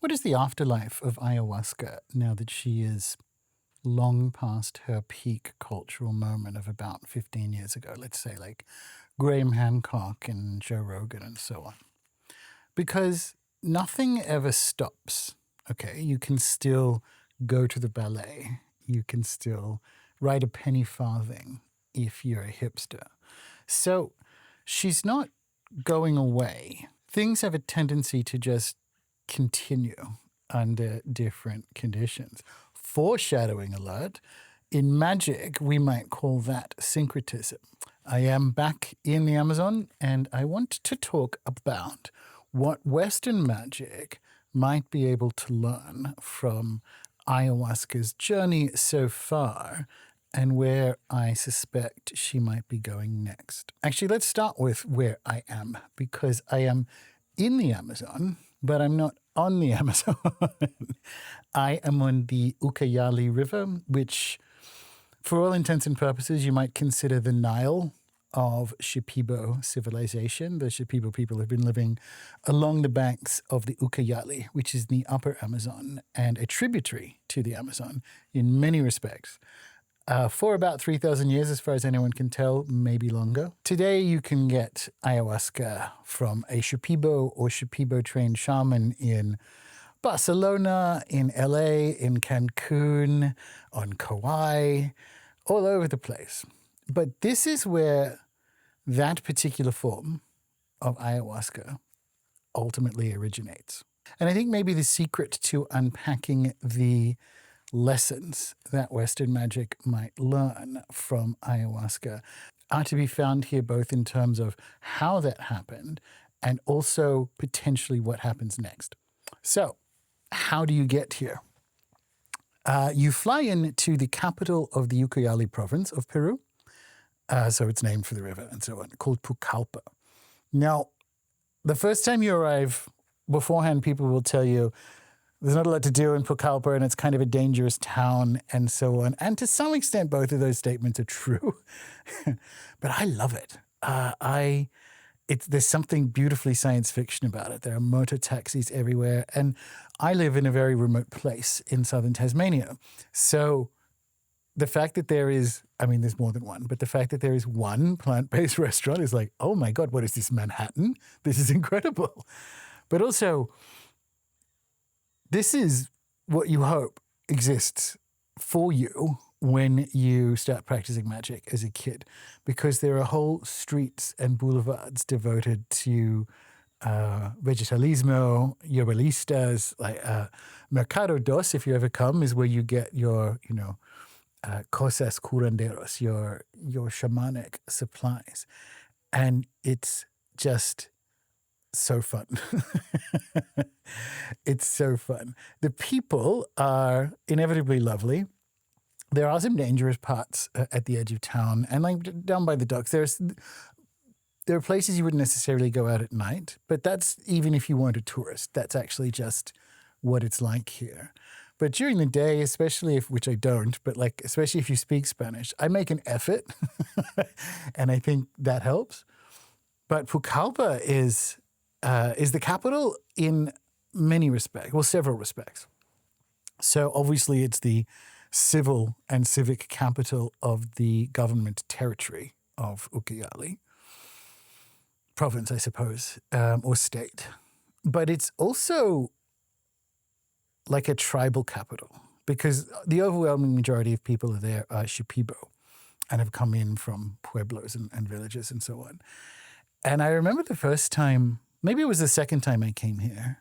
What is the afterlife of ayahuasca now that she is long past her peak cultural moment of about 15 years ago? Let's say like Graham Hancock and Joe Rogan and so on. Because nothing ever stops, okay? You can still go to the ballet. You can still write a penny farthing if you're a hipster. So she's not going away. Things have a tendency to just continue under different conditions. Foreshadowing alert. In magic, we might call that syncretism. I am back in the Amazon, and I want to talk about what Western magic might be able to learn from ayahuasca's journey so far and where I suspect she might be going next. Actually, let's start with where I am, because I am in the Amazon, but I'm not on the Amazon. I am on the Ucayali River, which, for all intents and purposes, you might consider the Nile of Shipibo civilization. The Shipibo people have been living along the banks of the Ucayali, which is the upper Amazon and a tributary to the Amazon in many respects. For about 3,000 years, as far as anyone can tell, maybe longer. Today, you can get ayahuasca from a Shipibo or Shipibo-trained shaman in Barcelona, in LA, in Cancun, on Kauai, all over the place. But this is where that particular form of ayahuasca ultimately originates. And I think maybe the secret to unpacking the lessons that Western magic might learn from ayahuasca are to be found here, both in terms of how that happened and also potentially what happens next. So, how do you get here? You fly into the capital of the Ucayali province of Peru. So it's named for the river and so on, called Pucallpa. Now, the first time you arrive, beforehand, people will tell you there's not a lot to do in Pucallpa and it's kind of a dangerous town and so on. And to some extent, both of those statements are true. But I love it. There's something beautifully science fiction about it. There are motor taxis everywhere. And I live in a very remote place in southern Tasmania. So the fact that there is, there's more than one, but the fact that there is one plant-based restaurant is like, oh my God, what is this, Manhattan? This is incredible. But also, this is what you hope exists for you when you start practicing magic as a kid, because there are whole streets and boulevards devoted to vegetalismo, herbalistas, like Mercado Dos, if you ever come, is where you get your, cosas curanderos, your shamanic supplies. And it's just so fun. It's so fun. The people are inevitably lovely. There are some dangerous parts at the edge of town, and like down by the docks, there are places you wouldn't necessarily go out at night, but that's even if you weren't a tourist. That's actually just what it's like here. But during the day, especially which I don't, but especially if you speak Spanish, I make an effort, and I think that helps. But Pucallpa is the capital in many respects, well, several respects. So obviously it's the civil and civic capital of the government territory of Ucayali. Province, I suppose, or state. But it's also like a tribal capital, because the overwhelming majority of people there are Shipibo and have come in from pueblos and villages and so on. And I remember the first time, maybe it was the second time I came here,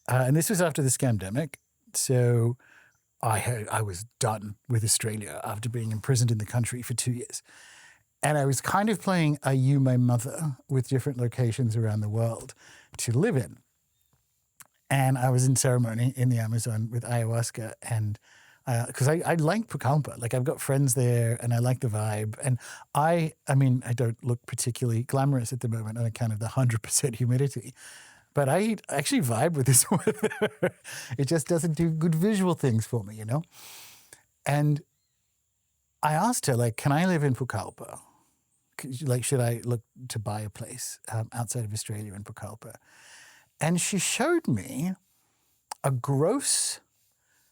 and this was after the scamdemic. So I was done with Australia after being imprisoned in the country for 2 years. And I was kind of playing Are You My Mother with different locations around the world to live in. And I was in ceremony in the Amazon with ayahuasca, and because I like Pucallpa. Like, I've got friends there and I like the vibe. And I don't look particularly glamorous at the moment on account of the 100% humidity. But I actually vibe with this weather. It just doesn't do good visual things for me, And I asked her, can I live in Pucallpa? Should I look to buy a place outside of Australia in Pucallpa? And she showed me a gross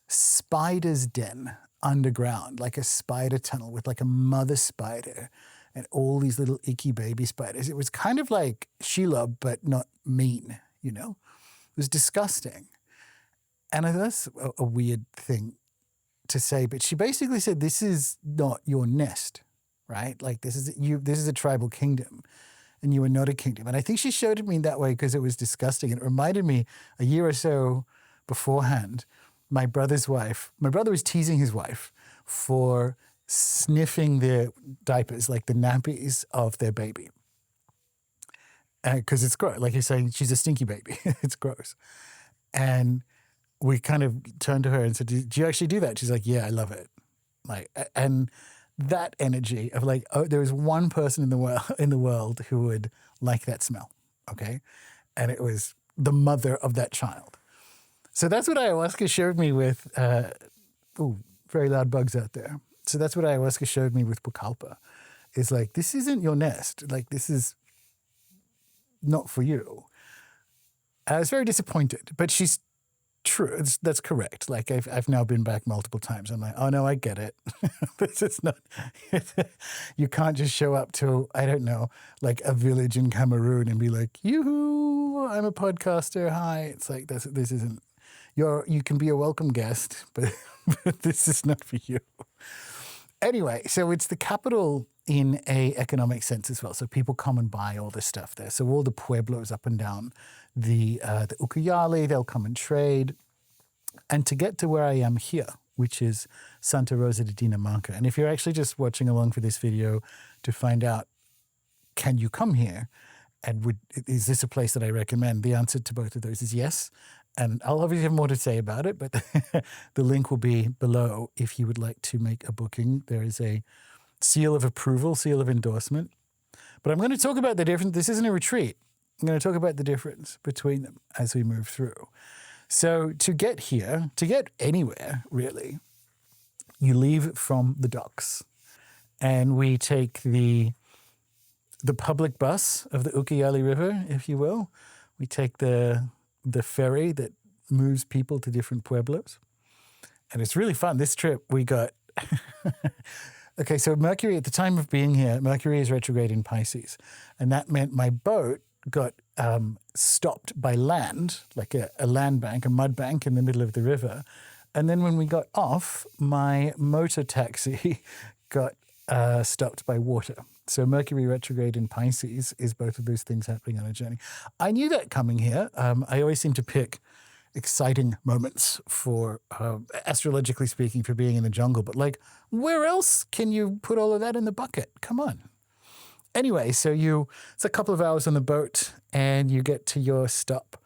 spider's den underground, like a spider tunnel with like a mother spider and all these little icky baby spiders. It was kind of like Shelob, but not mean, you know? It was disgusting. And I thought that's a weird thing to say, but she basically said, this is not your nest, right? Like this is a tribal kingdom and you are not a kingdom. And I think she showed it me that way because it was disgusting. It reminded me a year or so beforehand, my brother was teasing his wife for sniffing the diapers, like the nappies of their baby. Because it's gross. Like you're saying, she's a stinky baby. It's gross. And we kind of turned to her and said, do you actually do that? She's like, yeah, I love it. Like, and that energy of like, oh, there was one person in the world who would like that smell. Okay. And it was the mother of that child. So that's what ayahuasca showed me with, very loud bugs out there. So that's what ayahuasca showed me with Pucallpa. It's like, this isn't your nest. Like, this is not for you. I was very disappointed, but she's true. That's correct. Like I've now been back multiple times. I'm like, oh no, I get it. This is not, you can't just show up to, I don't know, like a village in Cameroon and be like, yoo-hoo, I'm a podcaster. Hi. It's like, this isn't, you can be a welcome guest, but this is not for you. Anyway, so it's the capital in a economic sense as well. So people come and buy all this stuff there. So all the pueblos up and down the Ucayali, they'll come and trade. And to get to where I am here, which is Santa Rosa de Dinamarca, and if you're actually just watching along for this video to find out, can you come here? And is this a place that I recommend? The answer to both of those is yes. And I'll obviously have more to say about it, but the link will be below if you would like to make a booking. There is a seal of approval, seal of endorsement. But I'm going to talk about the difference. This isn't a retreat. I'm going to talk about the difference between them as we move through. So to get here, to get anywhere, really, you leave from the docks. And we take the public bus of the Ucayali River, if you will. We take the ferry that moves people to different pueblos. And it's really fun. This trip we got... Okay, so Mercury, at the time of being here, Mercury is retrograde in Pisces. And that meant my boat got stopped by land, like a land bank, a mud bank in the middle of the river. And then when we got off, my motor taxi got stopped by water. So Mercury retrograde in Pisces is both of those things happening on a journey. I knew that coming here. I always seem to pick exciting moments for, astrologically speaking, for being in the jungle. But like, where else can you put all of that in the bucket? Come on. Anyway, so it's a couple of hours on the boat and you get to your stop.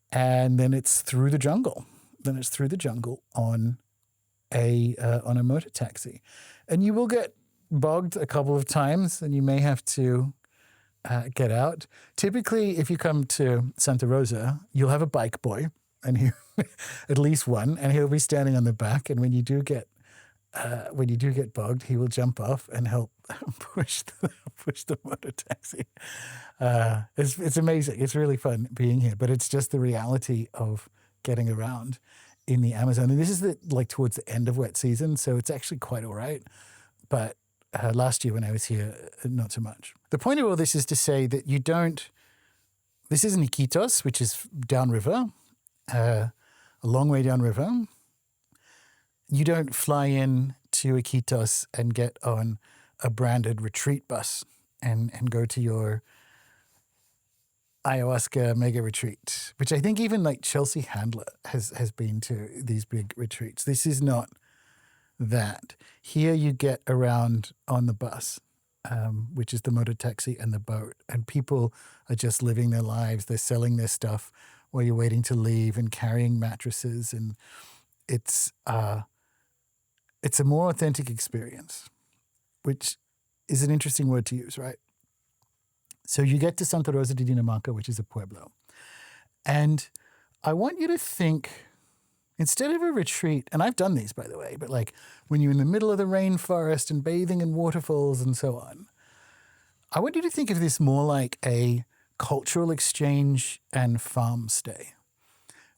And then it's through the jungle. Then it's through the jungle on a motor taxi. And you will get bogged a couple of times and you may have to get out. Typically, if you come to Santa Rosa, you'll have a bike boy, and he, at least one, and he'll be standing on the back. And when you do get bogged, he will jump off and help push the motor taxi. It's amazing. It's really fun being here, but it's just the reality of getting around in the Amazon. And this is towards the end of wet season, so it's actually quite all right. But last year when I was here, not so much. The point of all this is to say that this isn't Iquitos, which is downriver, a long way downriver. You don't fly in to Iquitos and get on a branded retreat bus and go to your ayahuasca mega retreat, which I think even like Chelsea Handler has been to these big retreats. This is not that. Here you get around on the bus, which is the motor taxi and the boat, and people are just living their lives. They're selling their stuff while you're waiting to leave and carrying mattresses, and it's a more authentic experience, which is an interesting word to use, right? So you get to Santa Rosa de Dinamarca, which is a pueblo, and I want you to think, instead of a retreat, and I've done these, by the way, but like when you're in the middle of the rainforest and bathing in waterfalls and so on, I want you to think of this more like a cultural exchange and farm stay,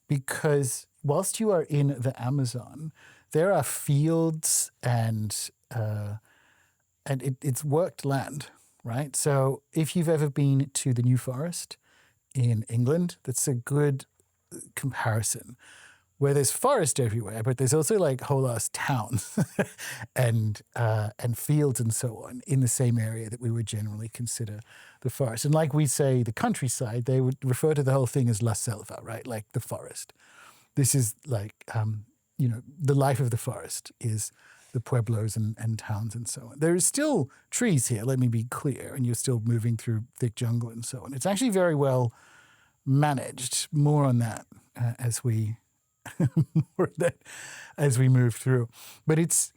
because whilst you are in the Amazon, there are fields and it's worked land, right? So if you've ever been to the New Forest in England, that's a good comparison, where there's forest everywhere, but there's also like whole ass towns and fields and so on in the same area that we would generally consider the forest. And like we say, the countryside, they would refer to the whole thing as la selva, right? Like the forest. This is like, the life of the forest is the pueblos and towns and so on. There is still trees here, let me be clear, and you're still moving through thick jungle and so on. It's actually very well managed. More on that as we move through. But it's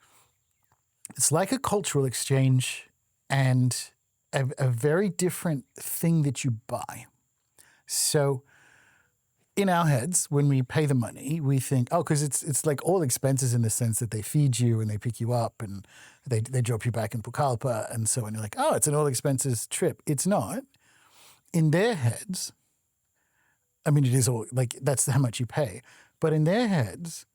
like a cultural exchange and a very different thing that you buy. So in our heads, when we pay the money, we think, oh, because it's like all expenses in the sense that they feed you and they pick you up and they drop you back in Pucallpa and so on. You're like, oh, it's an all expenses trip. It's not. In their heads, I mean, it is all like that's how much you pay. But in their heads,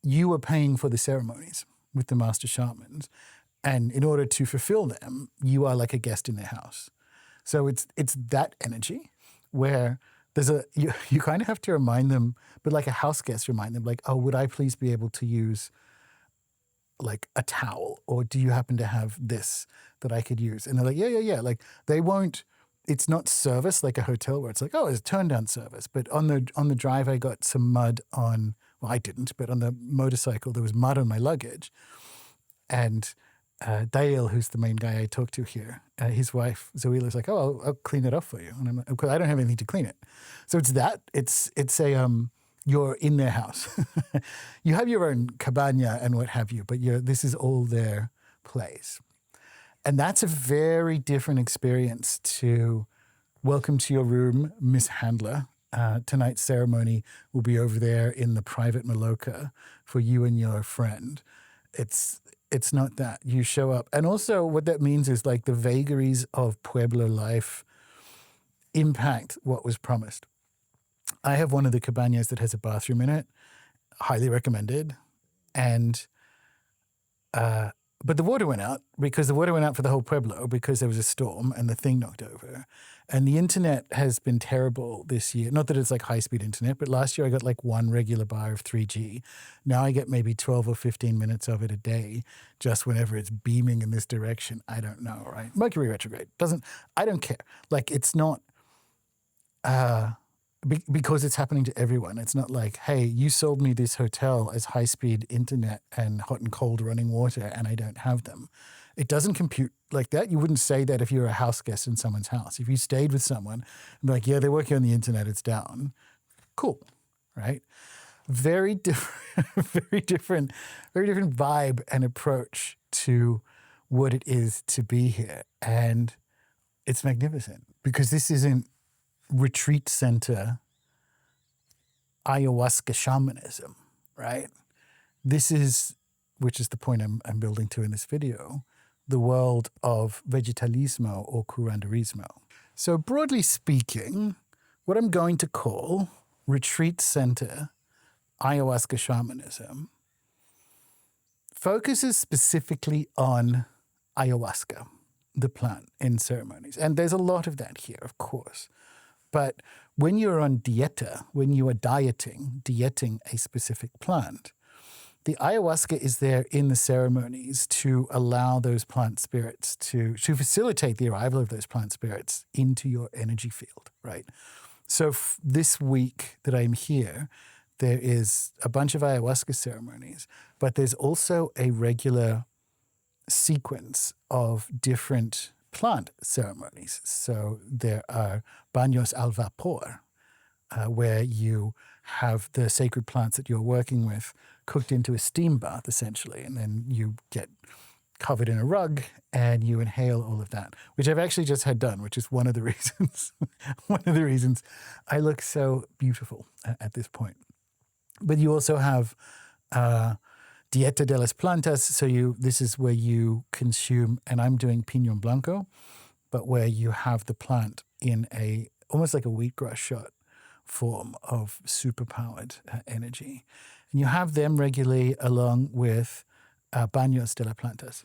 you are paying for the ceremonies with the master shamans. And in order to fulfill them, you are like a guest in their house. So it's that energy where there's you kind of have to remind them, but like a house guest, remind them like, oh, would I please be able to use like a towel? Or do you happen to have this that I could use? And they're like, yeah. Like they won't, it's not service like a hotel where it's like, oh, it's a turn down service. But on the drive, I got some mud on, well, I didn't, but on the motorcycle, there was mud on my luggage. And Dale, who's the main guy I talked to here, his wife, Zoela's like, oh, I'll clean it up for you. And I'm like, because I don't have anything to clean it. So it's that. It's a, you're in their house. You have your own cabana and what have you, but this is all their place. And that's a very different experience to welcome to your room, Miss Handler. Tonight's ceremony will be over there in the private Maloka for you and your friend. It's not that. You show up. And also what that means is like the vagaries of Pueblo life impact what was promised. I have one of the cabanas that has a bathroom in it. Highly recommended. And but the water went out because the water went out for the whole Pueblo because there was a storm and the thing knocked over. And the internet has been terrible this year. Not that it's like high-speed internet, but last year I got like one regular bar of 3G. Now I get maybe 12 or 15 minutes of it a day just whenever it's beaming in this direction. I don't know, right? Mercury retrograde. I don't care. Like it's not... because it's happening to everyone. It's not like, hey, you sold me this hotel as high-speed internet and hot and cold running water and I don't have them. It doesn't compute like that. You wouldn't say that if you were a house guest in someone's house. If you stayed with someone and be like, yeah, they're working on the internet, it's down. Cool, right? Very different, very different vibe and approach to what it is to be here. And it's magnificent because this isn't retreat center ayahuasca shamanism, right? This is, which is the point I'm building to in this video, the world of vegetalismo or Kuranderismo. So broadly speaking, what I'm going to call retreat center ayahuasca shamanism focuses specifically on ayahuasca, the plant in ceremonies. And there's a lot of that here, of course. But when you're on dieta, when you are dieting a specific plant, the ayahuasca is there in the ceremonies to allow those plant spirits to facilitate the arrival of those plant spirits into your energy field, right? So this week that I'm here, there is a bunch of ayahuasca ceremonies, but there's also a regular sequence of different plant ceremonies. So there are baños al vapor, where you have the sacred plants that you're working with cooked into a steam bath, essentially, and then you get covered in a rug and you inhale all of that, which I've actually just had done, which is one of the reasons I look so beautiful at this point. But you also have Dieta de las Plantas, so this is where you consume, and I'm doing Piñón Blanco, but where you have the plant in almost like a wheatgrass shot, form of superpowered energy. And you have them regularly along with baños de las plantas.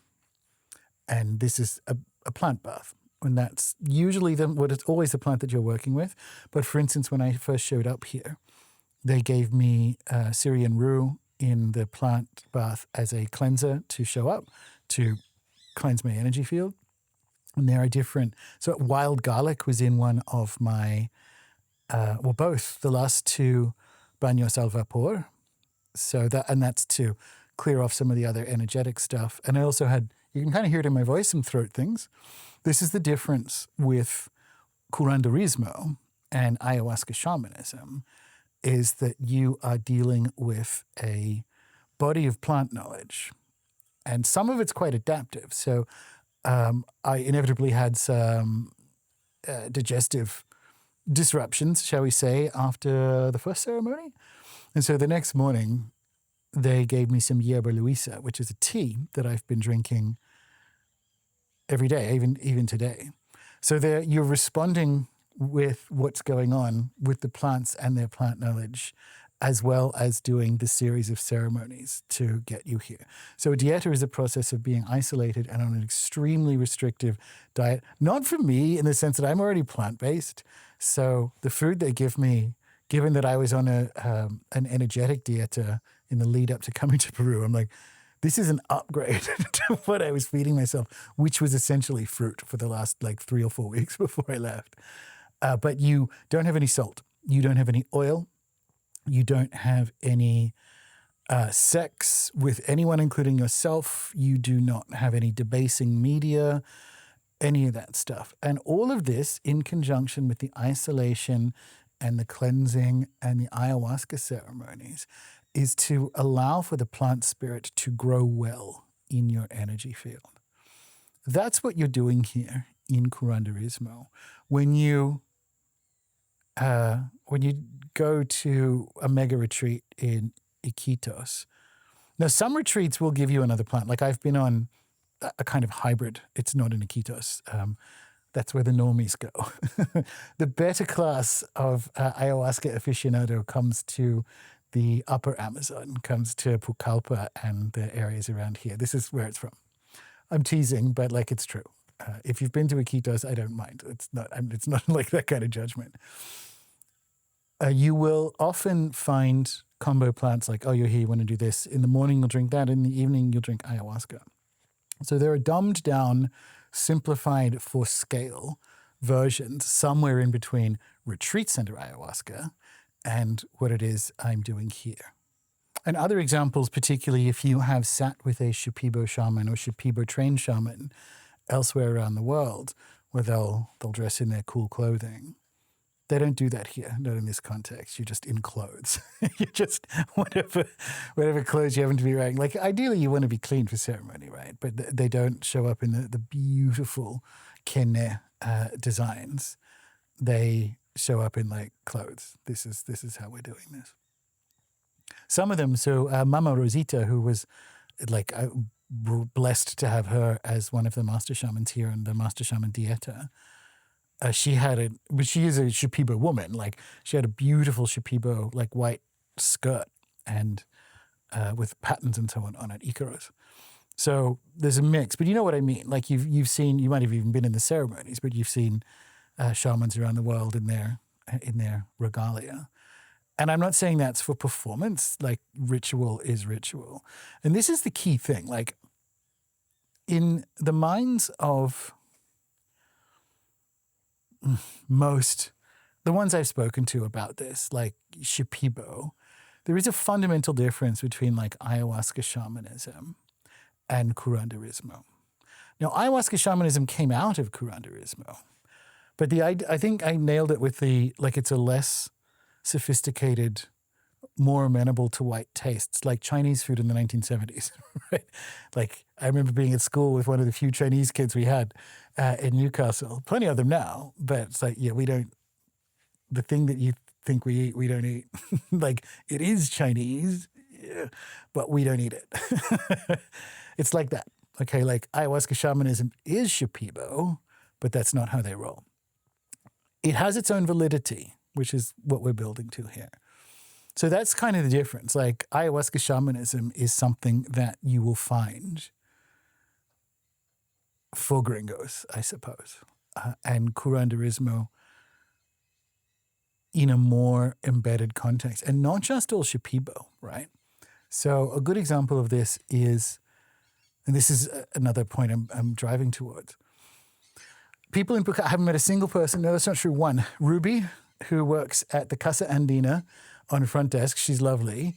And this is a plant bath. And that's usually it's always the plant that you're working with. But for instance, when I first showed up here, they gave me Syrian rue in the plant bath as a cleanser to show up, to cleanse my energy field. And there are different. So wild garlic was in one of my, both the last two baños al vapor. So that's to clear off some of the other energetic stuff. And I also had, you can kind of hear it in my voice, some throat things. This is the difference with Kuranderismo and Ayahuasca shamanism, is that you are dealing with a body of plant knowledge. And some of it's quite adaptive. So I inevitably had some digestive disruptions, shall we say, after the first ceremony. And so the next morning, they gave me some Yerba Luisa, which is a tea that I've been drinking every day, even today. So you're responding with what's going on with the plants and their plant knowledge, as well as doing the series of ceremonies to get you here. So a dieta is a process of being isolated and on an extremely restrictive diet. Not for me in the sense that I'm already plant-based. So the food they give me, given that I was on an energetic dieta in the lead up to coming to Peru, I'm like, this is an upgrade to what I was feeding myself, which was essentially fruit for the last 3 or 4 weeks before I left. But you don't have any salt. You don't have any oil. You don't have any sex with anyone, including yourself. You do not have any debasing media, any of that stuff. And all of this in conjunction with the isolation and the cleansing and the ayahuasca ceremonies is to allow for the plant spirit to grow well in your energy field. That's what you're doing here in Kuranderismo. When you go to a mega retreat in Iquitos, now some retreats will give you another plant. Like I've been on a kind of hybrid. It's not in Iquitos. That's where the normies go. The better class of ayahuasca aficionado comes to the upper Amazon, comes to Pucallpa and the areas around here. This is where it's from. I'm teasing, but it's true. If you've been to Iquitos, I don't mind. It's not like that kind of judgment. You will often find combo plants like, oh, you're here, you want to do this. In the morning, you'll drink that. In the evening, you'll drink ayahuasca. So there are dumbed down, simplified for scale versions somewhere in between retreat center ayahuasca and what it is I'm doing here. And other examples, particularly if you have sat with a Shipibo shaman or Shipibo trained shaman elsewhere around the world, where they'll dress in their cool clothing. They don't do that here, not in this context. You're just in clothes. You're just whatever clothes you happen to be wearing. Ideally, you want to be clean for ceremony, right? But they don't show up in the beautiful kene designs. They show up in clothes. This is how we're doing this. Some of them, so Mama Rosita, who was blessed to have her as one of the master shamans here in the Master Shaman Dieta. But she is a Shipibo woman. She had a beautiful Shipibo, white skirt and with patterns and so on it, Icaros. So there's a mix, but you know what I mean. You've seen, you might have even been in the ceremonies, but you've seen shamans around the world in their regalia. And I'm not saying that's for performance. Ritual is ritual. And this is the key thing. In the minds of most, the ones I've spoken to about this, Shipibo, there is a fundamental difference between ayahuasca shamanism and Kuranderismo. Now, ayahuasca shamanism came out of Kuranderismo, but I think I nailed it with it's a less sophisticated, more amenable to white tastes, like Chinese food in the 1970s, right? I remember being at school with one of the few Chinese kids we had in Newcastle. Plenty of them now, but it's we don't, the thing that you think we eat, we don't eat. It is Chinese, yeah, but we don't eat it. It's like that. Okay, ayahuasca shamanism is Shipibo, but that's not how they roll. It has its own validity. which is what we're building to here. So that's kind of the difference. Like ayahuasca shamanism is something that you will find for gringos, I suppose, and Kuranderismo in a more embedded context, and not just all Shipibo, right? So a good example of this is, and this is another point I'm driving towards. People in Pucallpa, I haven't met a single person, no, that's not true, one. Ruby, who works at the Casa Andina on front desk, she's lovely.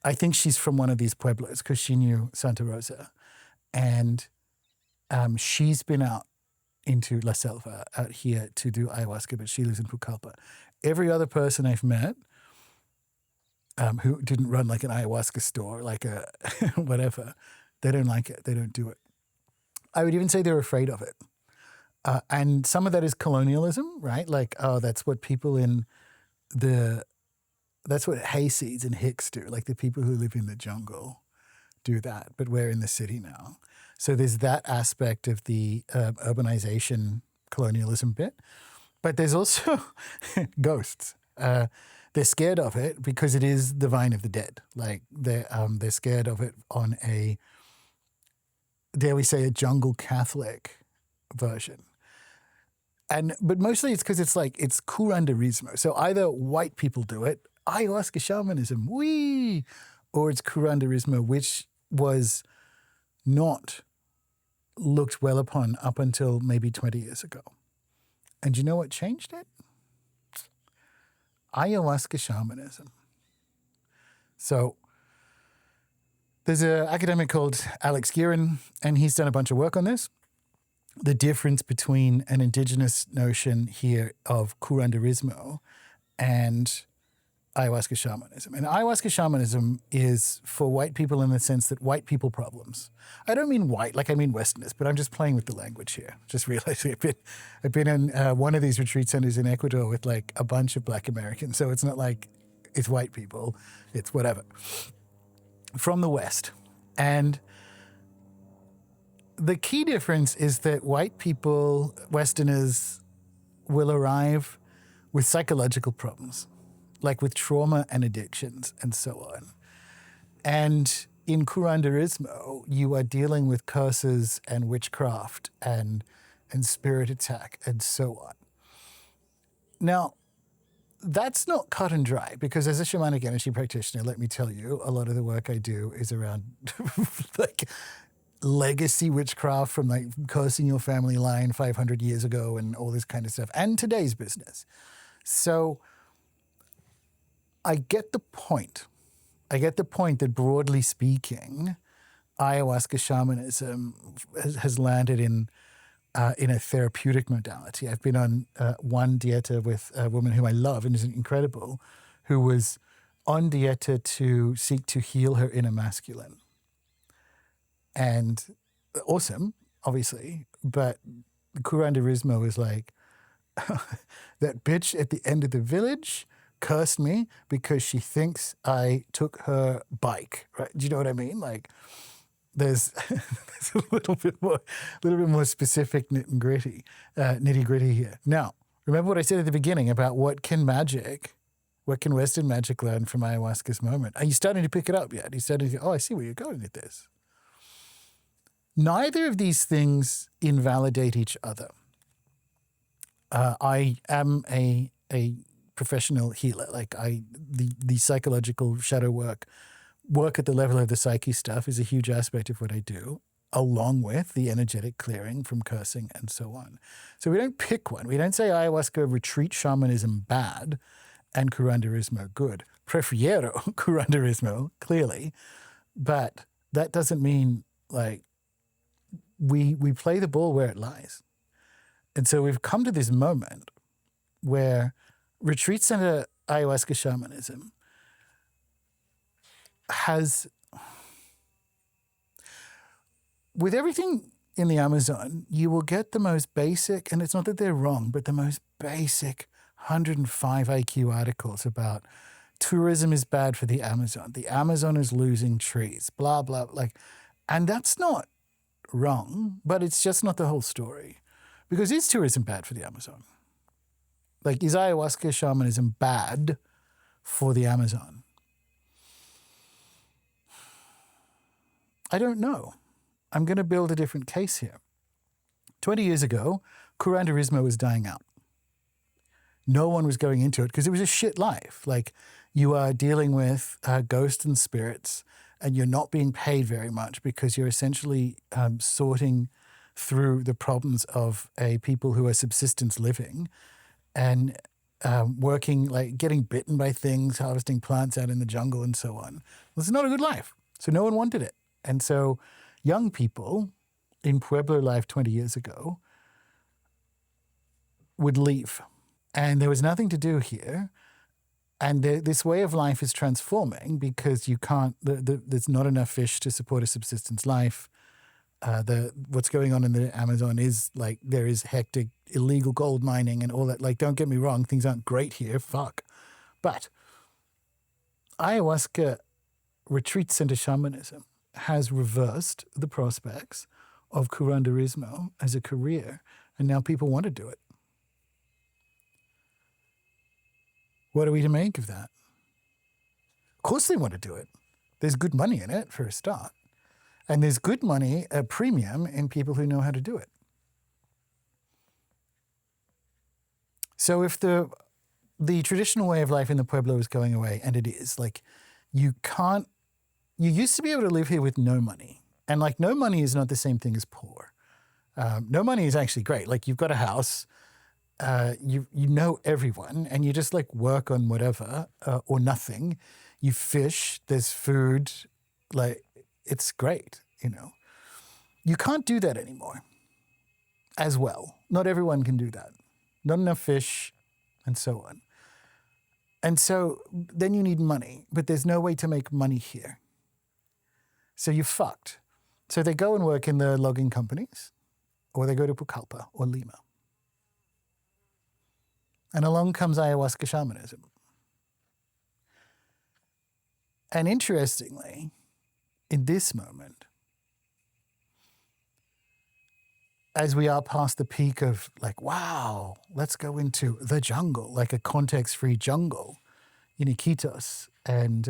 I think she's from one of these pueblos because she knew Santa Rosa. And she's been out into La Selva out here to do ayahuasca, but she lives in Pucallpa. Every other person I've met who didn't run like an ayahuasca store, like a whatever, they don't like it. They don't do it. I would even say they're afraid of it. And some of that is colonialism, right? Like, oh, that's what people that's what hayseeds and hicks do. Like the people who live in the jungle do that, but we're in the city now. So there's that aspect of the urbanization colonialism bit. But there's also ghosts. They're scared of it because it is the vine of the dead. Like they're scared of it on a, dare we say, a jungle Catholic version. But mostly it's because it's Kuranderismo. So either white people do it, ayahuasca shamanism, wee, or it's Kuranderismo, which was not looked well upon up until maybe 20 years ago. And you know what changed it? Ayahuasca shamanism. So there's an academic called Alex Guerin, and he's done a bunch of work on this. The difference between an indigenous notion here of Kuranderismo and ayahuasca shamanism. And ayahuasca shamanism is for white people in the sense that white people problems. I don't mean white, like I mean Westerners, but I'm just playing with the language here. Just realizing I've been in one of these retreat centers in Ecuador with like a bunch of Black Americans. So it's not like it's white people, it's whatever. From the West. And the key difference is that white people, Westerners, will arrive with psychological problems, like with trauma and addictions and so on. And in Kuranderismo, you are dealing with curses and witchcraft and spirit attack and so on. Now, that's not cut and dry because as a shamanic energy practitioner, let me tell you, a lot of the work I do is around like legacy witchcraft from like cursing your family line 500 years ago and all this kind of stuff, and today's business. So I get the point. I get the point that broadly speaking, ayahuasca shamanism has landed in a therapeutic modality. I've been on one dieta with a woman whom I love and is incredible, who was on dieta to seek to heal her inner masculine. And awesome, obviously, but Kuranderismo is like, that bitch at the end of the village cursed me because she thinks I took her bike, right? Do you know what I mean? Like, there's a little bit more specific nitty gritty here. Now, remember what I said at the beginning about what can Western magic learn from ayahuasca's moment? Are you starting to pick it up yet? Are you starting to go, oh, I see where you're going with this. Neither of these things invalidate each other. I am a professional healer. Like the psychological shadow work at the level of the psyche stuff is a huge aspect of what I do, along with the energetic clearing from cursing and so on. So we don't pick one. We don't say ayahuasca retreat shamanism bad and Kuranderismo good. Prefiero Kuranderismo, clearly, but that doesn't mean like we play the ball where it lies. And so we've come to this moment where retreat center ayahuasca shamanism has, with everything in the Amazon, you will get the most basic, and it's not that they're wrong, but the most basic 105 IQ articles about tourism is bad for the Amazon. The Amazon is losing trees, blah, blah, like, and that's not wrong, but it's just not the whole story. Because is tourism bad for the Amazon? Like, is ayahuasca shamanism bad for the Amazon? I don't know. I'm going to build a different case here. 20 years ago, Kuranderismo was dying out. No one was going into it because it was a shit life. Like, you are dealing with ghosts and spirits, and you're not being paid very much because you're essentially sorting through the problems of a people who are subsistence living and working, like getting bitten by things, harvesting plants out in the jungle and so on. This is not a good life. So no one wanted it. And so young people in Pueblo life 20 years ago would leave. And there was nothing to do here. And this way of life is transforming because you can't, there's not enough fish to support a subsistence life. What's going on in the Amazon is like, there is hectic illegal gold mining and all that. Like, don't get me wrong, things aren't great here, fuck. But ayahuasca retreat center shamanism has reversed the prospects of Kuranderismo as a career. And now people want to do it. What are we to make of that? Of course they want to do it. There's good money in it for a start. And there's good money, a premium, in people who know how to do it. So if the traditional way of life in the Pueblo is going away, and it is, like, you used to be able to live here with no money. And like, no money is not the same thing as poor. No money is actually great. Like, you've got a house, you know everyone, and you just like work on whatever or nothing. You fish, there's food, like, it's great, you know. You can't do that anymore as well. Not everyone can do that. Not enough fish and so on. And so then you need money, but there's no way to make money here. So you're fucked. So they go and work in the logging companies, or they go to Pucallpa or Lima. And along comes ayahuasca shamanism. And interestingly, in this moment, as we are past the peak of like, wow, let's go into the jungle, like a context-free jungle in Iquitos, and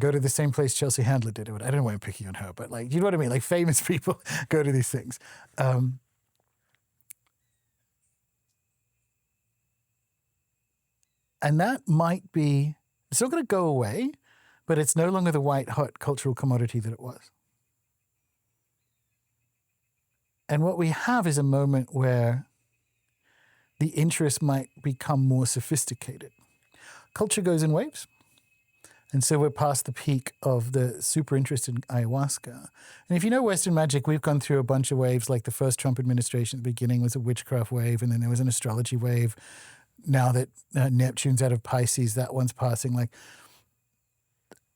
go to the same place Chelsea Handler did it. I don't know why I'm picking on her, but like, you know what I mean? Like, famous people go to these things. And that might be, it's not going to go away, but it's no longer the white hot cultural commodity that it was. And what we have is a moment where the interest might become more sophisticated. Culture goes in waves. And so we're past the peak of the super interest in ayahuasca. And if you know Western magic, we've gone through a bunch of waves. Like, the first Trump administration at the beginning was a witchcraft wave, and then there was an astrology wave. Now that Neptune's out of Pisces, that one's passing. Like,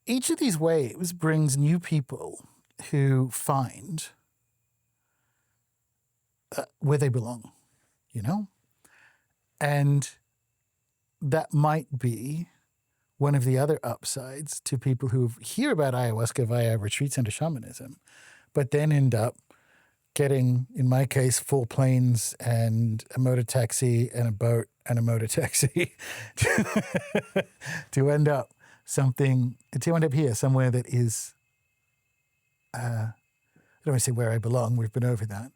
each of these waves brings new people who find where they belong, you know? And that might be one of the other upsides to people who hear about ayahuasca via retreat center shamanism, but then end up getting, in my case, 4 planes and a motor taxi and a boat and a motor taxi to end up here, somewhere that is, I don't want to say where I belong, we've been over that,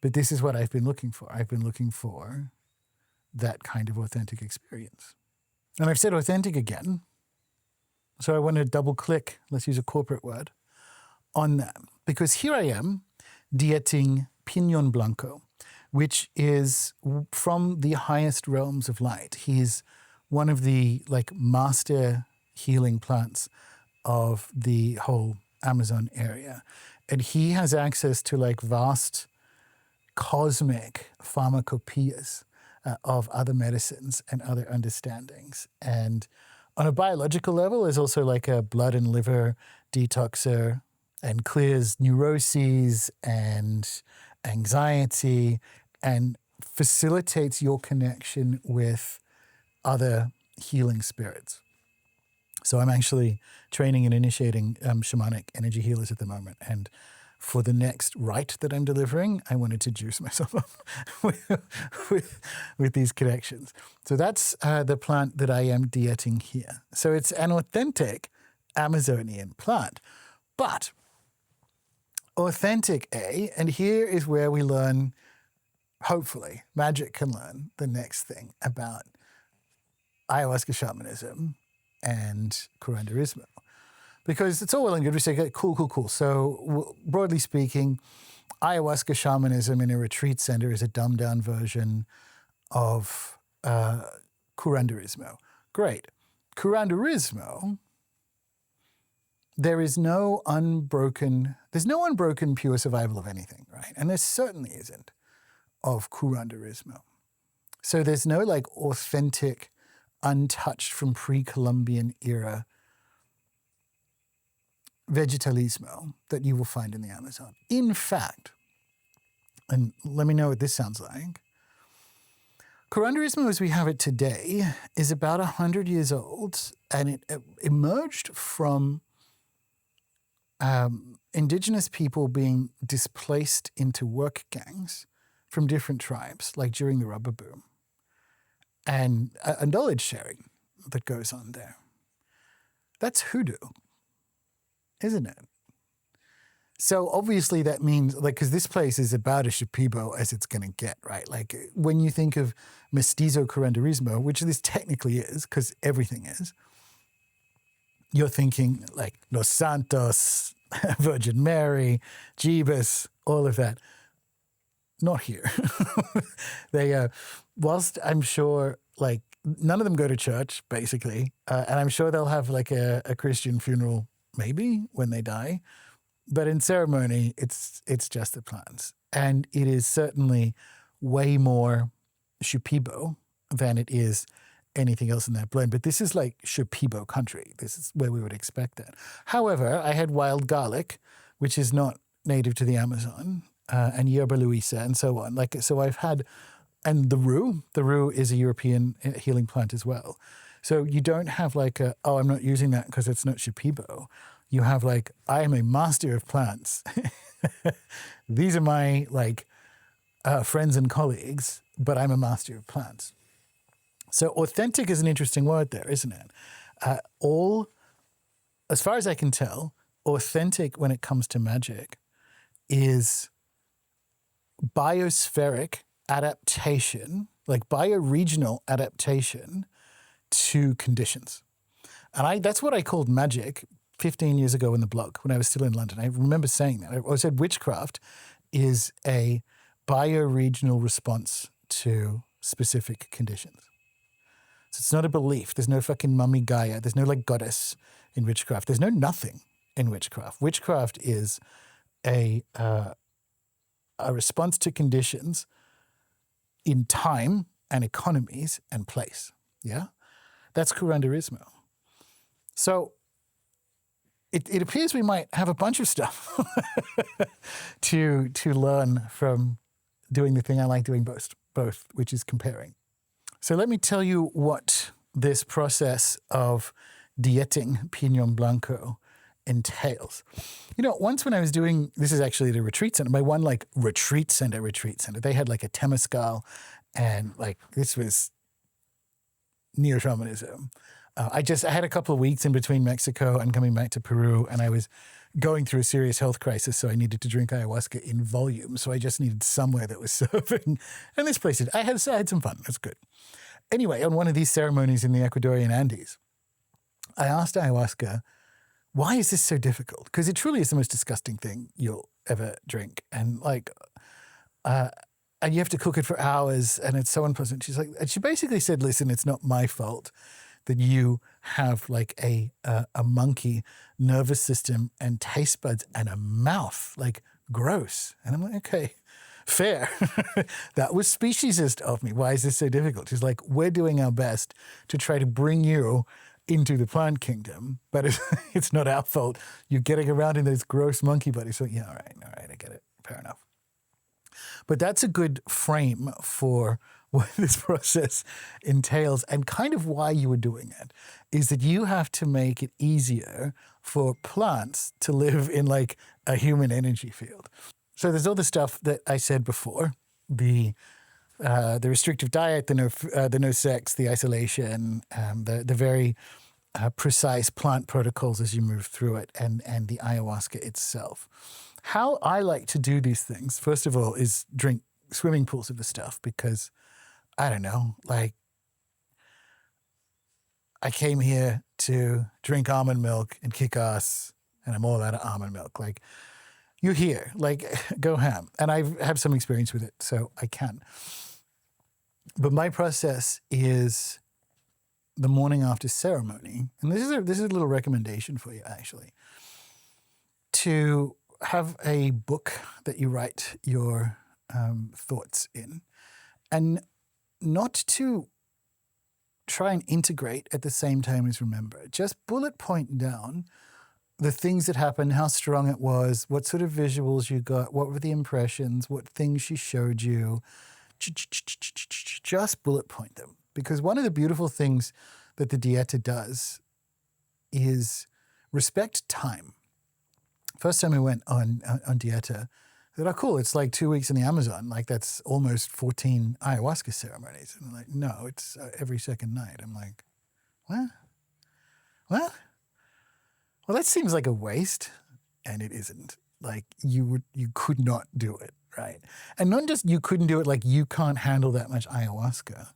but this is what I've been looking for. I've been looking for that kind of authentic experience. And I've said authentic again, so I want to double click, let's use a corporate word, on that. Because here I am dieting Piñón Blanco, which is from the highest realms of light. He's one of the like master healing plants of the whole Amazon area. And he has access to like vast cosmic pharmacopoeias of other medicines and other understandings. And on a biological level, is also like a blood and liver detoxer, and clears neuroses and anxiety and facilitates your connection with other healing spirits. So I'm actually training and initiating shamanic energy healers at the moment. And for the next rite that I'm delivering, I wanted to juice myself up with these connections. So that's the plant that I am dieting here. So it's an authentic Amazonian plant, but authentic, and here is where we learn, hopefully, magic can learn the next thing about ayahuasca shamanism and Kuranderismo. Because it's all well and good. We say, okay, cool. So broadly speaking, ayahuasca shamanism in a retreat center is a dumbed-down version of Kuranderismo. Great. Kuranderismo, there's no unbroken pure survival of anything, right? And there certainly isn't of Kuranderismo. So there's no like authentic, untouched from pre-Columbian era vegetalismo that you will find in the Amazon. In fact, and let me know what this sounds like, Kuranderismo as we have it today is about 100 years old, and it emerged from indigenous people being displaced into work gangs from different tribes, like during the rubber boom, and a knowledge sharing that goes on there. That's hoodoo, isn't it? So obviously that means, like, because this place is about as Shipibo as it's going to get, right? Like when you think of mestizo Kuranderismo, which this technically is, because everything is, you're thinking like Los Santos, Virgin Mary, Jeebus, all of that. Not here. They, whilst I'm sure, like, none of them go to church, basically, and I'm sure they'll have like a Christian funeral, maybe, when they die. But in ceremony, it's just the plants. And it is certainly way more Shipibo than it is anything else in that blend. But this is like Shipibo country. This is where we would expect that. However, I had wild garlic, which is not native to the Amazon, and yerba luisa and so on. Like, so I've had, and the rue is a European healing plant as well. So you don't have like I'm not using that because it's not Shipibo. You have like, I am a master of plants. These are my like friends and colleagues, but I'm a master of plants. So authentic is an interesting word there, isn't it? As far as I can tell, authentic when it comes to magic is biospheric adaptation, like bioregional adaptation to conditions. And that's what I called magic 15 years ago in the blog when I was still in London. I remember saying that. I said witchcraft is a bioregional response to specific conditions. So it's not a belief. There's no fucking mummy Gaia. There's no like goddess in witchcraft. There's no nothing in witchcraft. Witchcraft is a response to conditions in time and economies and place. Yeah? That's Kuranderismo. So it appears we might have a bunch of stuff to learn from doing the thing I like doing both, which is comparing. So let me tell you what this process of dieting Piñón Blanco entails. You know, once when I was doing, this is actually the retreat center, my one like retreat center, they had like a temazcal, and like this was near shamanism. I had a couple of weeks in between Mexico and coming back to Peru, and I was going through a serious health crisis, so I needed to drink ayahuasca in volume. So I just needed somewhere that was serving. And this place I had some fun. That's good. Anyway, on one of these ceremonies in the Ecuadorian Andes, I asked ayahuasca, why is this so difficult? Because it truly is the most disgusting thing you'll ever drink. And like, and you have to cook it for hours, and it's so unpleasant. She's like, and she basically said, listen, it's not my fault that you have like a monkey nervous system and taste buds and a mouth, like gross. And I'm like, okay, fair. That was speciesist of me. Why is this so difficult? She's like, we're doing our best to try to bring you into the plant kingdom, but it's not our fault. You're getting around in those gross monkey bodies. So yeah, all right, I get it. Fair enough. But that's a good frame for what this process entails and kind of why you were doing it is that you have to make it easier for plants to live in like a human energy field. So there's all the stuff that I said before, the restrictive diet, the no sex, the isolation, the very precise plant protocols as you move through it, and the ayahuasca itself. How I like to do these things, first of all, is drink swimming pools of the stuff because, I don't know, like I came here to drink almond milk and kick ass, and I'm all out of almond milk. Like, you're here, like, go ham. And I have some experience with it, so I can. But my process is the morning after ceremony, and this is a little recommendation for you, actually, to have a book that you write your thoughts in, and not to try and integrate at the same time as remember. Just bullet point down the things that happened, how strong it was, what sort of visuals you got, what were the impressions, what things she showed you. Just bullet point them. Because one of the beautiful things that the Dieta does is respect time. First time I went on Dieta, I thought, oh, cool, it's like 2 weeks in the Amazon. Like, that's almost 14 ayahuasca ceremonies. And I'm like, no, it's every second night. I'm like, what? What? Well, that seems like a waste. And it isn't. Like, you could not do it, right? And not just you couldn't do it, like you can't handle that much ayahuasca.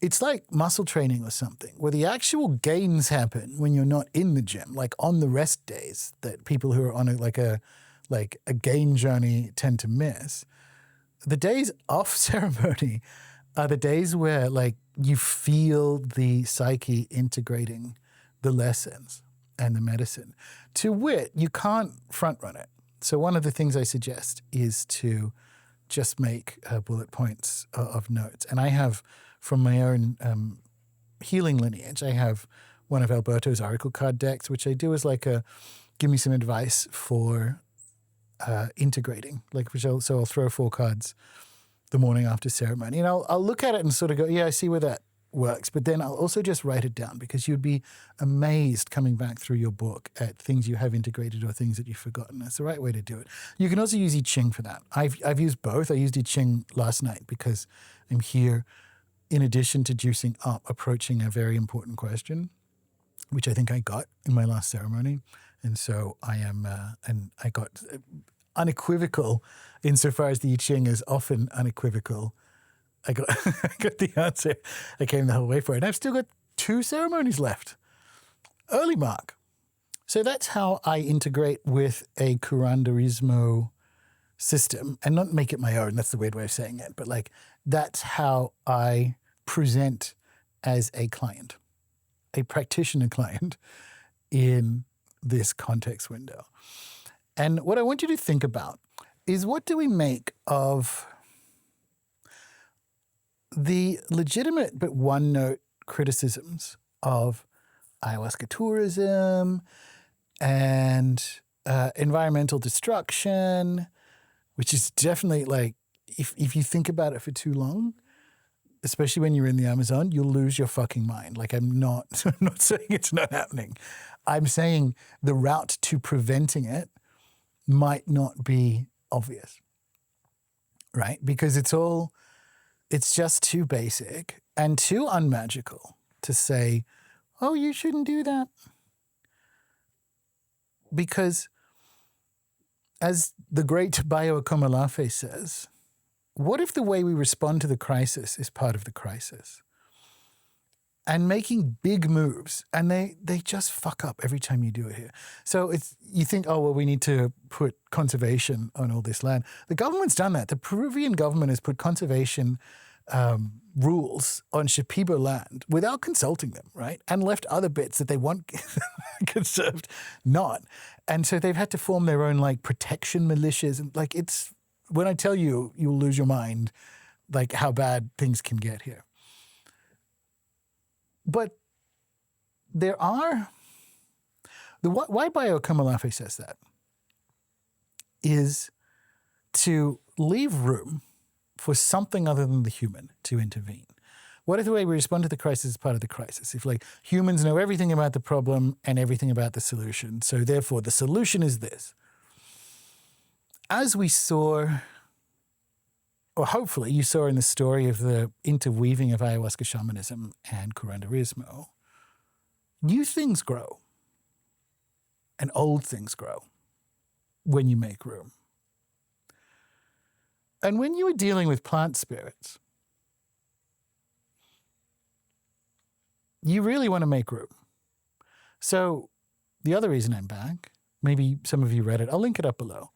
It's like muscle training or something, where the actual gains happen when you're not in the gym, like on the rest days that people who are on a gain journey tend to miss. The days off ceremony are the days where like you feel the psyche integrating the lessons and the medicine. To wit, you can't front run it. So one of the things I suggest is to just make bullet points of notes. And I have, from my own healing lineage, I have one of Alberto's oracle card decks, which I do as like a, give me some advice for integrating. Like, so I'll throw 4 cards the morning after ceremony, and I'll look at it and sort of go, yeah, I see where that works. But then I'll also just write it down, because you'd be amazed coming back through your book at things you have integrated or things that you've forgotten. That's the right way to do it. You can also use I Ching for that. I've used both. I used I Ching last night because I'm here, in addition to juicing up, approaching a very important question, which I think I got in my last ceremony. And so I am, and I got unequivocal insofar as the I Ching is often unequivocal. I got the answer. I came the whole way for it. And I've still got 2 ceremonies left. Early mark. So that's how I integrate with a Kuranderismo system, and not make it my own. That's the weird way of saying it. But like, that's how I present as a client, a practitioner client in this context window. And what I want you to think about is, what do we make of the legitimate but one-note criticisms of ayahuasca tourism and environmental destruction, which is definitely like, if you think about it for too long, especially when you're in the Amazon, you'll lose your fucking mind. Like, I'm not saying it's not happening. I'm saying the route to preventing it might not be obvious, right? Because it's just too basic and too unmagical to say, oh, you shouldn't do that. Because as the great Bayo Akomolafe says, what if the way we respond to the crisis is part of the crisis? And making big moves, and they just fuck up every time you do it here. So you think, oh, well, we need to put conservation on all this land. The government's done that. The Peruvian government has put conservation rules on Shipibo land without consulting them, right? And left other bits that they want conserved not. And so they've had to form their own like protection militias. And like, it's, when I tell you, you'll lose your mind, like how bad things can get here. But there are, why Bayo Akomolafe says that is to leave room for something other than the human to intervene? What if the way we respond to the crisis is part of the crisis? If like humans know everything about the problem and everything about the solution, so therefore the solution is this. As we saw, or hopefully you saw in the story of the interweaving of ayahuasca shamanism and Kuranderismo, new things grow and old things grow when you make room. And when you are dealing with plant spirits, you really want to make room. So the other reason I'm back, maybe some of you read it, I'll link it up below.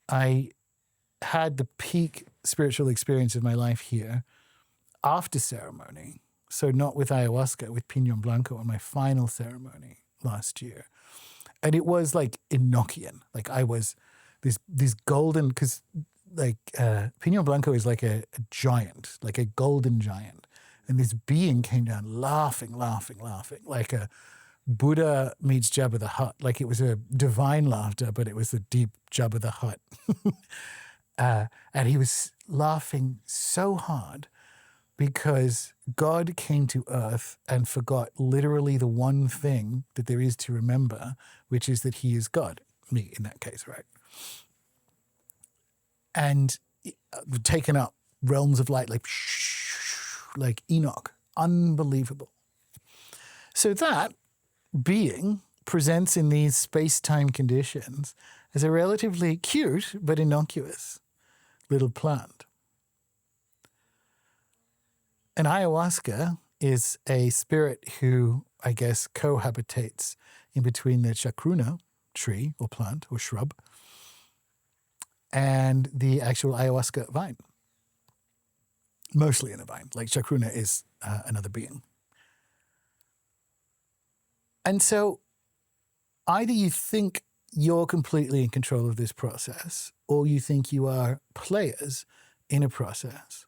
I had the peak spiritual experience of my life here after ceremony. So not with ayahuasca, with Piñón Blanco on my final ceremony last year. And it was like Enochian. Like I was this golden, because like Piñón Blanco is like a giant, like a golden giant. And this being came down laughing, like a Buddha meets Jabba the Hutt. Like it was a divine laughter, but it was the deep Jabba the Hutt. And he was laughing so hard because God came to earth and forgot literally the one thing that there is to remember, which is that he is God. Me, in that case, right? And taken up realms of light, like Enoch. Unbelievable. So that being presents in these space-time conditions as a relatively cute but innocuous little plant. And ayahuasca is a spirit who, I guess, cohabitates in between the chacruna tree or plant or shrub and the actual ayahuasca vine. Mostly in a vine, like chacruna is another being. And so either you think you're completely in control of this process, or you think you are players in a process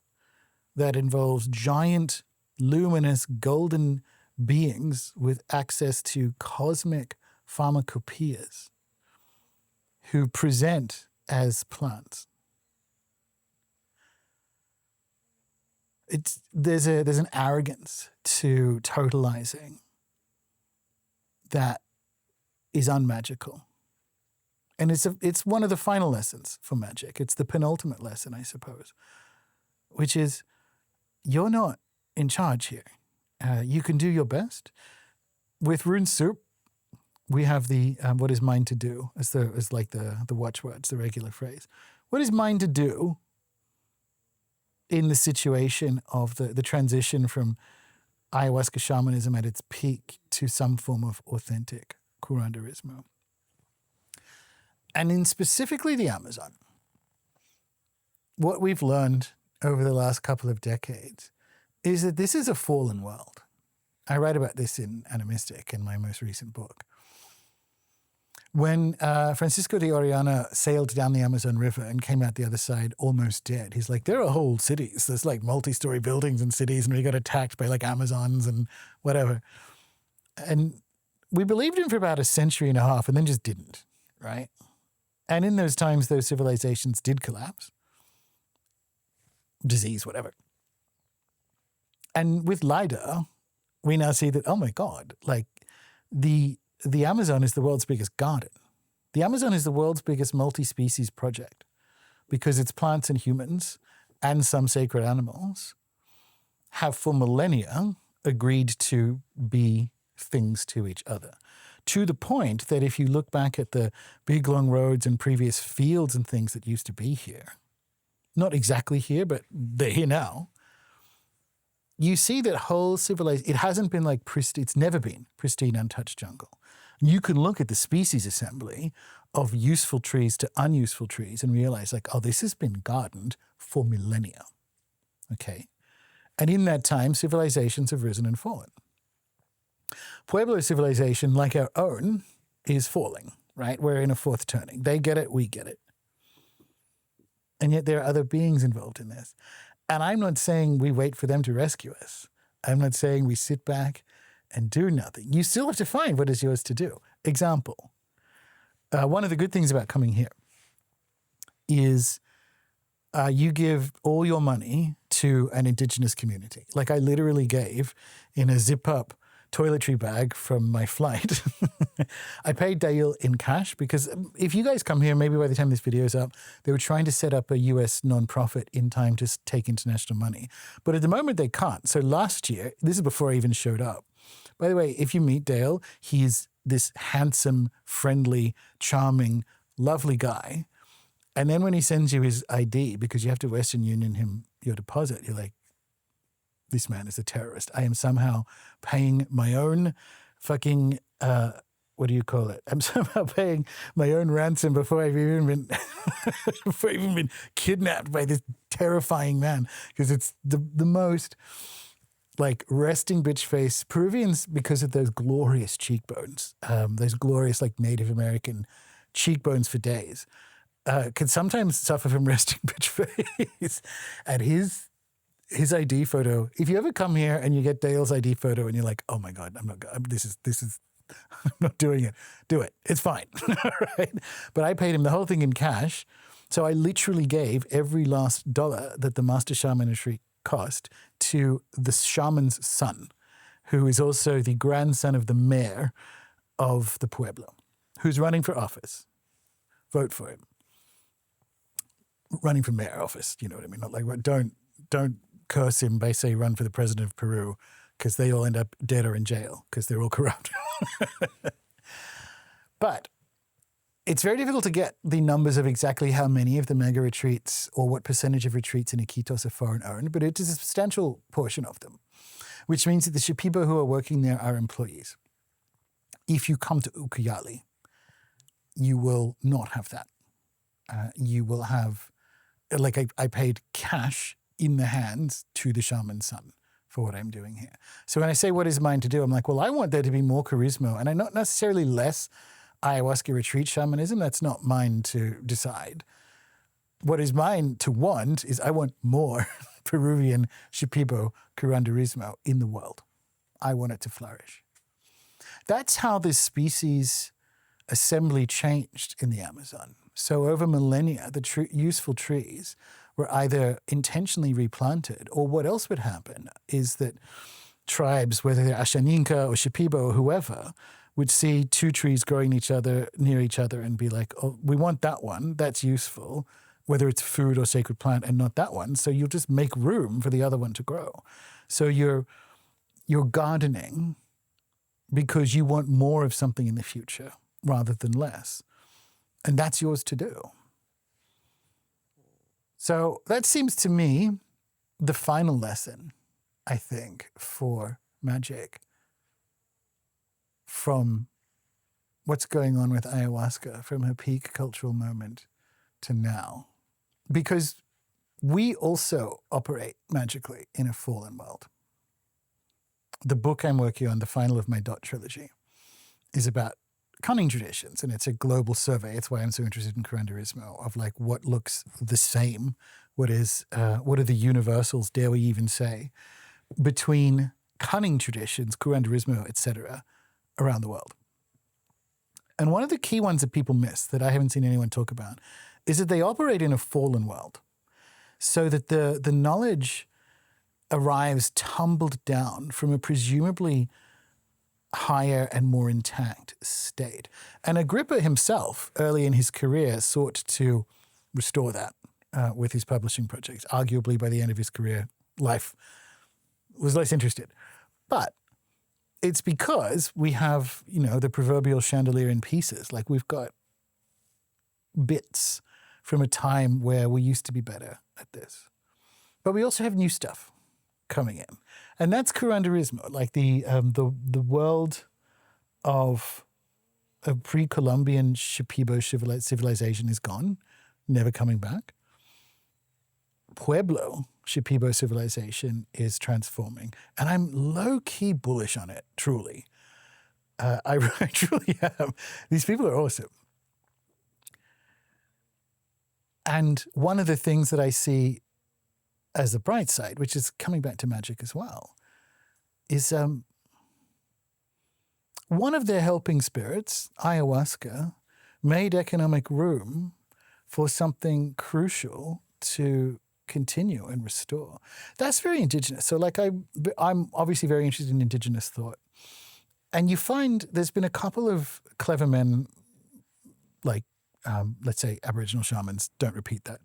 that involves giant, luminous, golden beings with access to cosmic pharmacopoeias who present as plants. There's an arrogance to totalizing that is unmagical. And it's one of the final lessons for magic. It's the penultimate lesson, I suppose, which is you're not in charge here. You can do your best. With Rune Soup, we have the what is mine to do as like the watchwords, the regular phrase. What is mine to do in the situation of the transition from ayahuasca shamanism at its peak to some form of authentic Kuranderismo? And in specifically the Amazon, what we've learned over the last couple of decades is that this is a fallen world. I write about this in Ani.Mystic in my most recent book. When Francisco de Orellana sailed down the Amazon River and came out the other side almost dead, he's like, there are whole cities. There's like multi-story buildings and cities, and we got attacked by like Amazons and whatever. And we believed him for about a century and a half and then just didn't, right? And in those times, those civilizations did collapse. Disease, whatever. And with LIDAR, we now see that, oh my God, like the Amazon is the world's biggest garden. The Amazon is the world's biggest multi-species project because its plants and humans and some sacred animals have for millennia agreed to be things to each other. To the point that if you look back at the big long roads and previous fields and things that used to be here, not exactly here, but they're here now, you see that whole civilization, it hasn't been like pristine, it's never been pristine, untouched jungle. You can look at the species assembly of useful trees to unuseful trees and realize like, oh, this has been gardened for millennia, okay? And in that time, civilizations have risen and fallen. Pueblo civilization, like our own, is falling, right? We're in a fourth turning. They get it, we get it. And yet there are other beings involved in this. And I'm not saying we wait for them to rescue us. I'm not saying we sit back and do nothing. You still have to find what is yours to do. Example, one of the good things about coming here is you give all your money to an indigenous community. Like I literally gave in a zip-up toiletry bag from my flight. I paid Dale in cash because if you guys come here, maybe by the time this video is up, they were trying to set up a US nonprofit in time to take international money. But at the moment they can't. So last year, this is before I even showed up. By the way, if you meet Dale, he's this handsome, friendly, charming, lovely guy. And then when he sends you his ID, because you have to Western Union him your deposit, you're like, this man is a terrorist. I am somehow paying my own fucking, what do you call it? I'm somehow paying my own ransom before I've even been, before I've even been kidnapped by this terrifying man. Because it's the most like resting bitch face. Peruvians, because of those glorious cheekbones, those glorious like Native American cheekbones for days, can sometimes suffer from resting bitch face. And his ID photo, if you ever come here and you get Dale's ID photo and you're like, oh my God, this is, I'm not doing it. Do it. It's fine. Right? But I paid him the whole thing in cash. So I literally gave every last dollar that the master shaman retreat cost to the shaman's son, who is also the grandson of the mayor of the Pueblo, who's running for office. Vote for him. Running for mayor office, you know what I mean? Not like, don't curse him by say run for the president of Peru, because they all end up dead or in jail because they're all corrupt. But it's very difficult to get the numbers of exactly how many of the mega retreats or what percentage of retreats in Iquitos are foreign owned, but it is a substantial portion of them, which means that the Shipibo who are working there are employees. If you come to Ucayali, you will not have that. You will have, like I paid cash in the hands to the shaman's son for what I'm doing here. So when I say what is mine to do, I'm like, well, I want there to be more charisma, and I not necessarily less ayahuasca retreat shamanism. That's not mine to decide. What is mine to want is I want more Peruvian Shipibo Kuranderismo in the world. I want it to flourish. That's how this species assembly changed in the Amazon. So over millennia, the useful trees were either intentionally replanted, or what else would happen is that tribes, whether they're Ashaninka or Shipibo or whoever, would see two trees growing near each other and be like, oh, we want that one, that's useful, whether it's food or sacred plant, and not that one. So you'll just make room for the other one to grow. So you're gardening because you want more of something in the future rather than less. And that's yours to do. So that seems to me the final lesson, I think, for magic from what's going on with ayahuasca from her peak cultural moment to now. Because we also operate magically in a fallen world. The book I'm working on, the final of my Dot trilogy, is about cunning traditions, and it's a global survey. It's why I'm so interested in Kuranderismo, of like what looks the same, what are the universals, dare we even say, between cunning traditions, Kuranderismo, etc., around the world. And one of the key ones that people miss, that I haven't seen anyone talk about, is that they operate in a fallen world, so that the knowledge arrives tumbled down from a presumably higher and more intact state. And Agrippa himself, early in his career, sought to restore that with his publishing projects. Arguably, by the end of his career, life was less interested. But it's because we have, the proverbial chandelier in pieces. Like, we've got bits from a time where we used to be better at this. But we also have new stuff coming in. And that's Kuranderismo, like the world of a pre-Columbian Shipibo civilization is gone, never coming back. Pueblo Shipibo civilization is transforming. And I'm low-key bullish on it, truly. I truly am. These people are awesome. And one of the things that I see as the bright side, which is coming back to magic as well, is one of their helping spirits, ayahuasca, made economic room for something crucial to continue and restore. That's very indigenous. So like I'm obviously very interested in indigenous thought. And you find there's been a couple of clever men, like let's say Aboriginal shamans, don't repeat that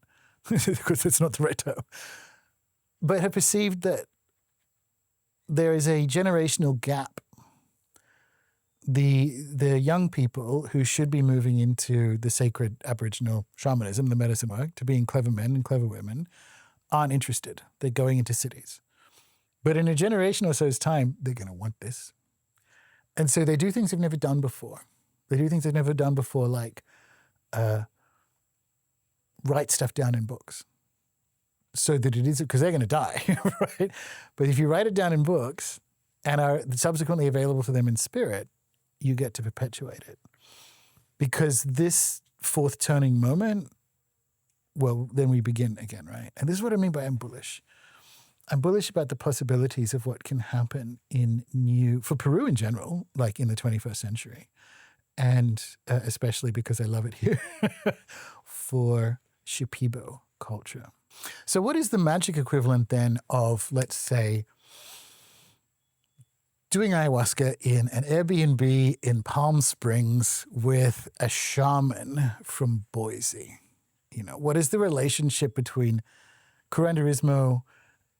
because it's not the right term, but have perceived that there is a generational gap. The young people who should be moving into the sacred Aboriginal shamanism, the medicine work, to being clever men and clever women, aren't interested. They're going into cities. But in a generation or so's time, they're going to want this. And so they do things they've never done before. They do things they've never done before, like write stuff down in books. So that it is, because they're going to die, right? But if you write it down in books and are subsequently available to them in spirit, you get to perpetuate it. Because this fourth turning moment, well, then we begin again, right? And this is what I mean by I'm bullish. I'm bullish about the possibilities of what can happen for Peru in general, like in the 21st century. And especially because I love it here, for Shipibo culture. So what is the magic equivalent then of, let's say, doing ayahuasca in an Airbnb in Palm Springs with a shaman from Boise? You know, what is the relationship between Kuranderismo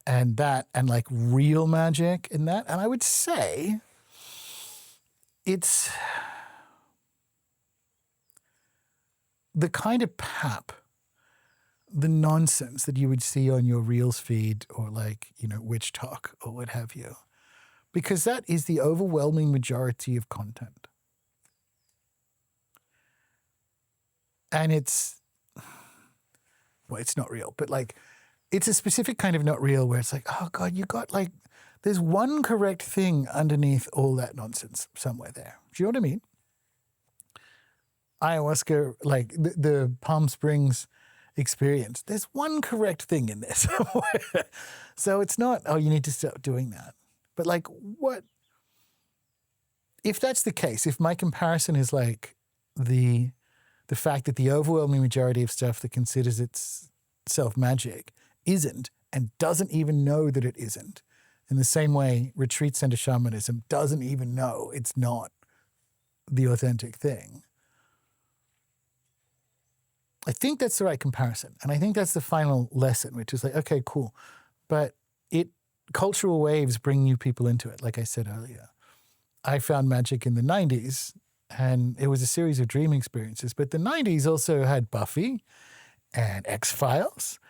and that, and like real magic in that? And I would say it's the kind of pap, the nonsense that you would see on your Reels feed or like, you know, Witch Talk or what have you. Because that is the overwhelming majority of content. And it's not real, but like, it's a specific kind of not real where it's like, oh God, you got like, there's one correct thing underneath all that nonsense somewhere there. Do you know what I mean? Ayahuasca, like the Palm Springs experience, there's one correct thing in there somewhere. So it's not, oh, you need to stop doing that. But like, what, if that's the case, if my comparison is like the fact that the overwhelming majority of stuff that considers itself magic isn't, and doesn't even know that it isn't, in the same way retreat center shamanism doesn't even know it's not the authentic thing. I think that's the right comparison. And I think that's the final lesson, which is like, okay, cool. But cultural waves bring new people into it, like I said earlier. I found magic in the 90s, and it was a series of dream experiences. But the 90s also had Buffy and X-Files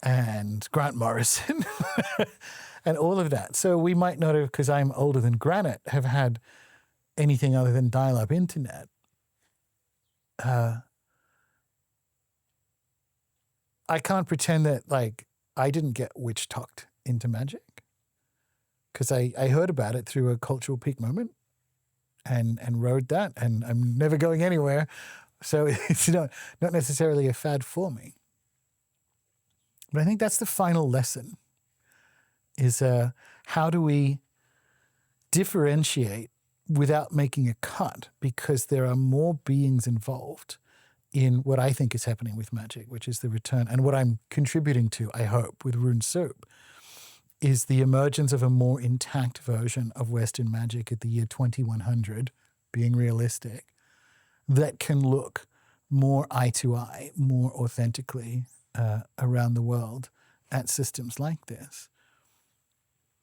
and Grant Morrison and all of that. So we might not have, because I'm older than Granite, have had anything other than dial-up internet. I can't pretend that like I didn't get witch talked into magic, because I heard about it through a cultural peak moment and rode that, and I'm never going anywhere. So it's not necessarily a fad for me. But I think that's the final lesson, is how do we differentiate without making a cut, because there are more beings involved in what I think is happening with magic, which is the return, and what I'm contributing to, I hope, with Rune Soup, is the emergence of a more intact version of Western magic at the year 2100, being realistic, that can look more eye to eye, more authentically around the world at systems like this.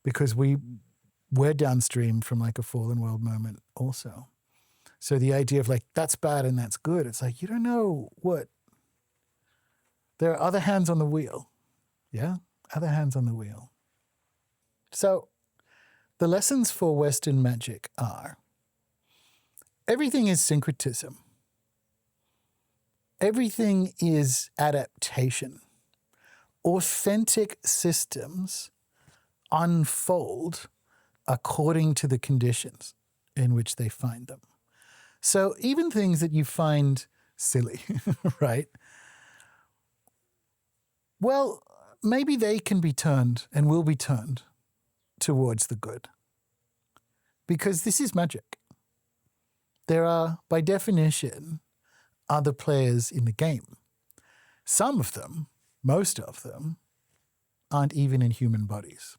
Because we're downstream from like a fallen world moment also. So the idea of like, that's bad and that's good, it's like, you don't know what. There are other hands on the wheel. Yeah? Other hands on the wheel. So the lessons for Western magic are, everything is syncretism. Everything is adaptation. Authentic systems unfold according to the conditions in which they find them. So even things that you find silly, right? Well, maybe they can be turned and will be turned towards the good. Because this is magic. There are, by definition, other players in the game. Some of them most of them aren't even in human bodies.